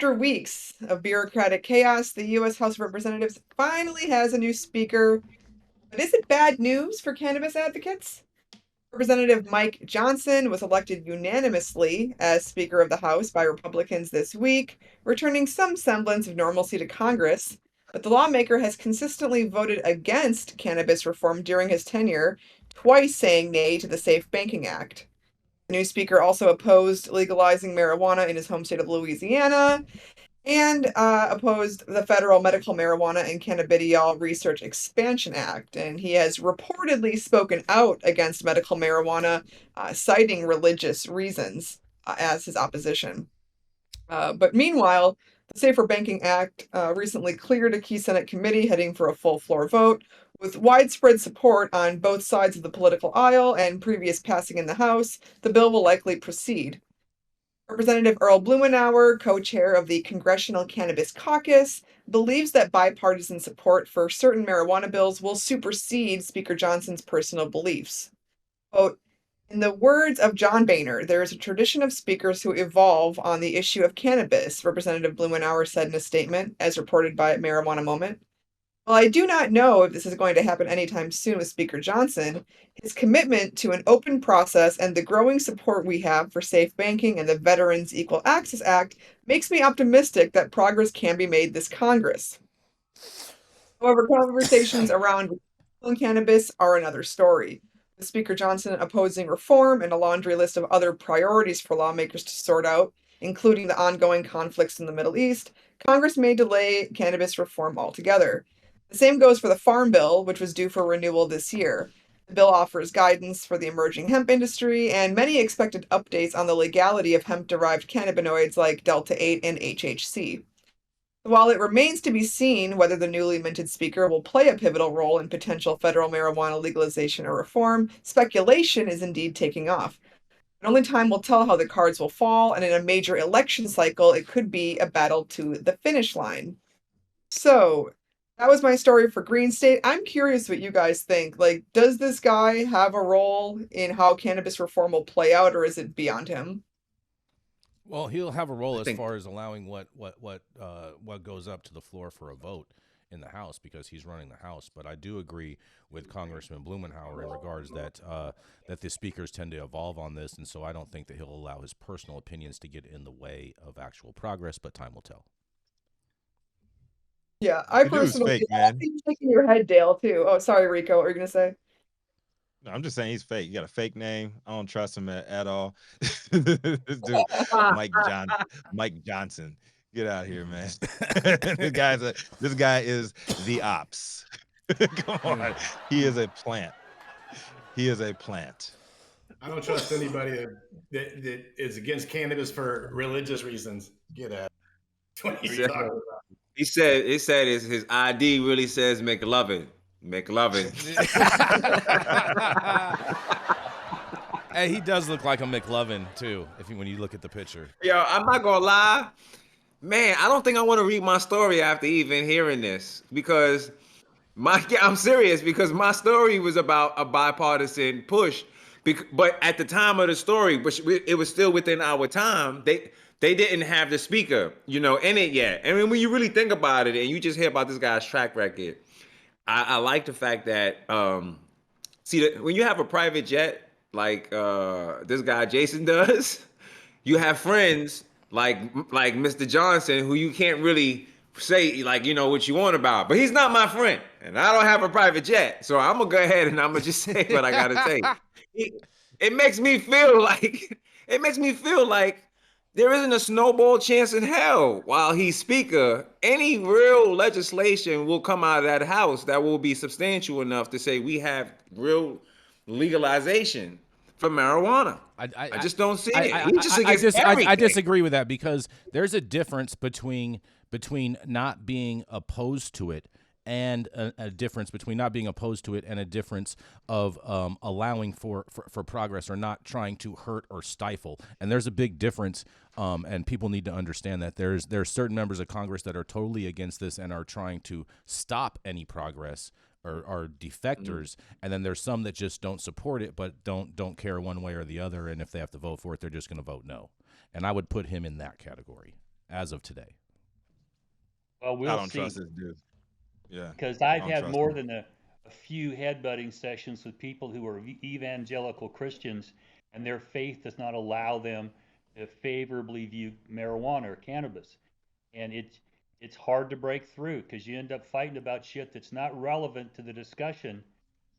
After weeks of bureaucratic chaos, the U.S. House of Representatives finally has a new speaker. But is it bad news for cannabis advocates? Representative Mike Johnson was elected unanimously as Speaker of the House by Republicans this week, returning some semblance of normalcy to Congress. But the lawmaker has consistently voted against cannabis reform during his tenure, twice saying nay to the Safe Banking Act. The new speaker also opposed legalizing marijuana in his home state of Louisiana and opposed the federal medical marijuana and cannabidiol research expansion act. And he has reportedly spoken out against medical marijuana, citing religious reasons as his opposition. But meanwhile, the Safer Banking Act recently cleared a key Senate committee heading for a full floor vote. With widespread support on both sides of the political aisle and previous passing in the House, the bill will likely proceed. Representative Earl Blumenauer, co-chair of the Congressional Cannabis Caucus, believes that bipartisan support for certain marijuana bills will supersede Speaker Johnson's personal beliefs. Quote, in the words of John Boehner, there is a tradition of speakers who evolve on the issue of cannabis, Representative Blumenauer said in a statement, as reported by Marijuana Moment. While I do not know if this is going to happen anytime soon with Speaker Johnson, his commitment to an open process and the growing support we have for safe banking and the Veterans Equal Access Act makes me optimistic that progress can be made this Congress. However, conversations around cannabis are another story. With Speaker Johnson opposing reform and a laundry list of other priorities for lawmakers to sort out, including the ongoing conflicts in the Middle East, Congress may delay cannabis reform altogether. The same goes for the Farm Bill, which was due for renewal this year. The bill offers guidance for the emerging hemp industry and many expected updates on the legality of hemp-derived cannabinoids like Delta-8 and HHC. While it remains to be seen whether the newly minted speaker will play a pivotal role in potential federal marijuana legalization or reform, speculation is indeed taking off. But only time will tell how the cards will fall, and in a major election cycle, it could be a battle to the finish line. So, that was my story for Green State. I'm curious what you guys think. Like, does this guy have a role in how cannabis reform will play out, or is it beyond him? Well, he'll have a role I as think far as allowing what goes up to the floor for a vote in the House because he's running the House. But I do agree with Congressman Blumenauer in regards that that the speakers tend to evolve on this, and so I don't think that he'll allow his personal opinions to get in the way of actual progress. But time will tell. Yeah, I the dude's personally, fake, I man. think you're shaking your head, Dale, too. Oh, sorry, Rico. What were you gonna say? No, I'm just saying he's fake. You got a fake name. I don't trust him at all. This dude, Mike John, Mike Johnson. Get out of here, man. This guy is the ops. Come on, he is a plant. He is a plant. I don't trust anybody that is against cannabis for religious reasons. Get out. What He are you said, talking about? it said his ID really says McLovin. McLovin. And he does look like a McLovin too, when you look at the picture. Yo, I'm not gonna lie. Man, I don't think I want to read my story after even hearing this because I'm serious because my story was about a bipartisan push. But at the time of the story, which it was still within our time, they didn't have the speaker, in it yet. I mean, when you really think about it, and you just hear about this guy's track record, I like the fact that when you have a private jet like this guy Jason does, you have friends like Mr. Johnson who you can't really say what you want about. But he's not my friend, and I don't have a private jet, so I'm gonna go ahead and I'm gonna just say what I gotta say. It makes me feel like there isn't a snowball chance in hell while he's speaker. Any real legislation will come out of that house that will be substantial enough to say we have real legalization for marijuana. I just don't see it. He's just against everything. I disagree with that because there's a difference between not being opposed to it and a difference between not being opposed to it and a difference of allowing for progress or not trying to hurt or stifle. And there's a big difference, and people need to understand that there's certain members of Congress that are totally against this and are trying to stop any progress or are defectors, and then there's some that just don't support it but don't care one way or the other, and if they have to vote for it, they're just going to vote no. And I would put him in that category. as of today. Well, I we'll don't see. trust this dude. Yeah, Because I I've don't had trust more him. than a few headbutting sessions with people who are evangelical Christians, and their faith does not allow them to favorably view marijuana or cannabis. And it's hard to break through because you end up fighting about shit that's not relevant to the discussion.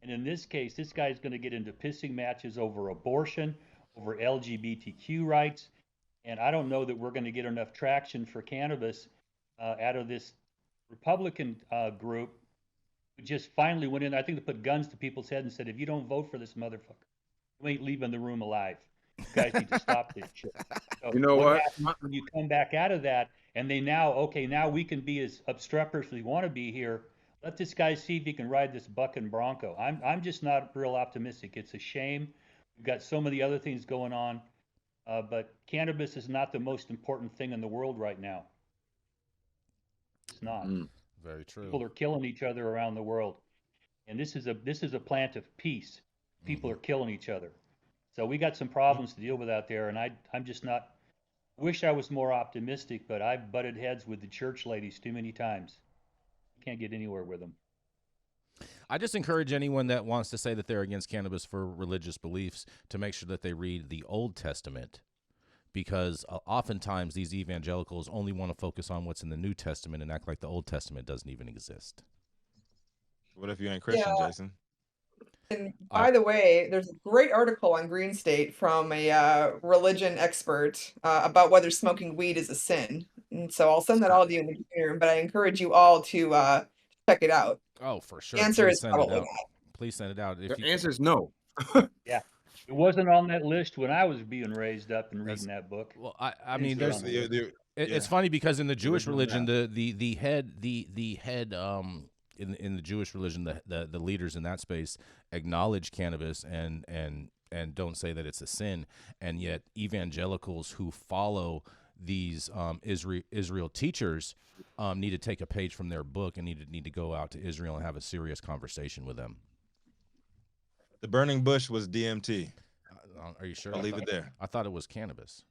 And in this case, this guy's going to get into pissing matches over abortion, over LGBTQ rights, and I don't know that we're going to get enough traction for cannabis out of this Republican group who just finally went in. I think they put guns to people's head and said, if you don't vote for this motherfucker, you ain't leaving the room alive. You guys need to stop this shit. So You know what what? happens when you come back out of that and they now, okay, now we can be as obstreperous as we want to be here. Let this guy see if he can ride this buck and bronco. I'm just not real optimistic. It's a shame. We've got so many other things going on, but cannabis is not the most important thing in the world right now. It's not. Mm. Very true. People are killing each other around the world, and this is a plant of peace. People are killing each other, so we got some problems to deal with out there. And I'm just not. Wish I was more optimistic, but I've butted heads with the church ladies too many times. Can't get anywhere with them. I just encourage anyone that wants to say that they're against cannabis for religious beliefs to make sure that they read the Old Testament, because oftentimes these evangelicals only want to focus on what's in the New Testament and act like the Old Testament doesn't even exist. What if you ain't Christian, Yeah. Jason? And by the way, there's a great article on Green State from a religion expert about whether smoking weed is a sin. And so I'll send that all to you in the community room, but I encourage you all to check it out. Oh, for sure. The answer Please is send it probably out. not. Please send it out. If The you, answer is no. Yeah, it wasn't on that list when I was being raised up and reading that book. well, I Didn't mean, see it there's on the list. it's funny because in the Jewish original religion, the head in the Jewish religion, the leaders in that space acknowledge cannabis and don't say that it's a sin, and yet evangelicals who follow these Israel teachers need to take a page from their book and need to go out to Israel and have a serious conversation with them. The burning bush was DMT. Are you sure? I'll leave it there. I thought it was cannabis.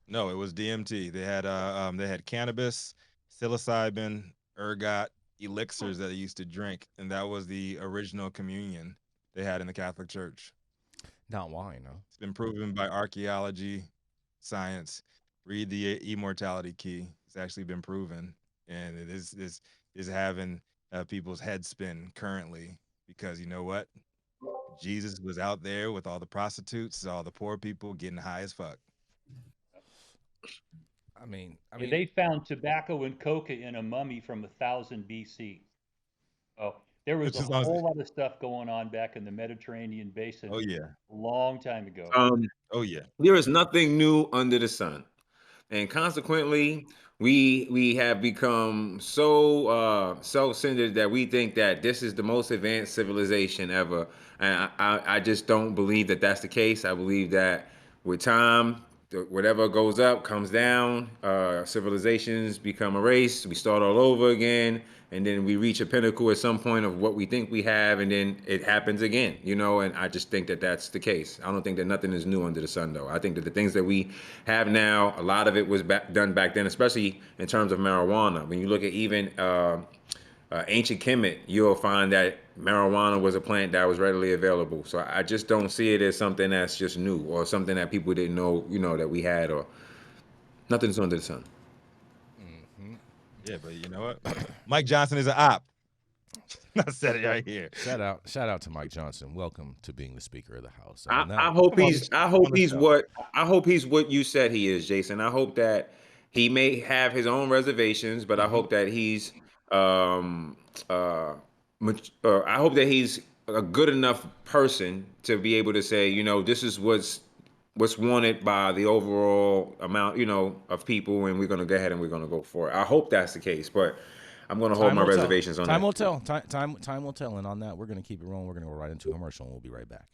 No, it was DMT. They had cannabis, psilocybin, ergot, elixirs that they used to drink, and that was the original communion they had in the Catholic Church. Not wine, no. It's been proven by archaeology, science. Read the Immortality Key. It's actually been proven, and it is having people's heads spin currently, because you know what? Jesus was out there with all the prostitutes, all the poor people getting high as fuck. I mean, They found tobacco and coca in a mummy from 1000 BC. Oh, there was Which a is honestly- whole lot of stuff going on back in the Mediterranean basin Oh yeah, a long time ago. oh yeah. There is nothing new under the sun, and consequently, we have become so self-centered that we think that this is the most advanced civilization ever, and I just don't believe that that's the case. I believe that with time, whatever goes up comes down. Civilizations become erased. We start all over again, and then we reach a pinnacle at some point of what we think we have, and then it happens again. And I just think that that's the case. I don't think that nothing is new under the sun, though. I think that the things that we have now, a lot of it was done back then, especially in terms of marijuana. When you look at even ancient Kemet, you'll find that marijuana was a plant that was readily available. So I just don't see it as something that's just new or something that people didn't know, that we had, or nothing's under the sun. Yeah, but you know what? Mike Johnson is an op. I said it right here. shout out to Mike Johnson. Welcome to being the Speaker of the House. I hope he's what you said he is, Jason. I hope that he may have his own reservations, but I hope that he's I hope that he's a good enough person to be able to say, this is what's wanted by the overall amount, of people, and we're going to go ahead and we're going to go for it. I hope that's the case, but I'm going to hold my reservations on that. Time will tell. Time will tell. And on that, we're going to keep it rolling. We're going to go right into a commercial, and we'll be right back.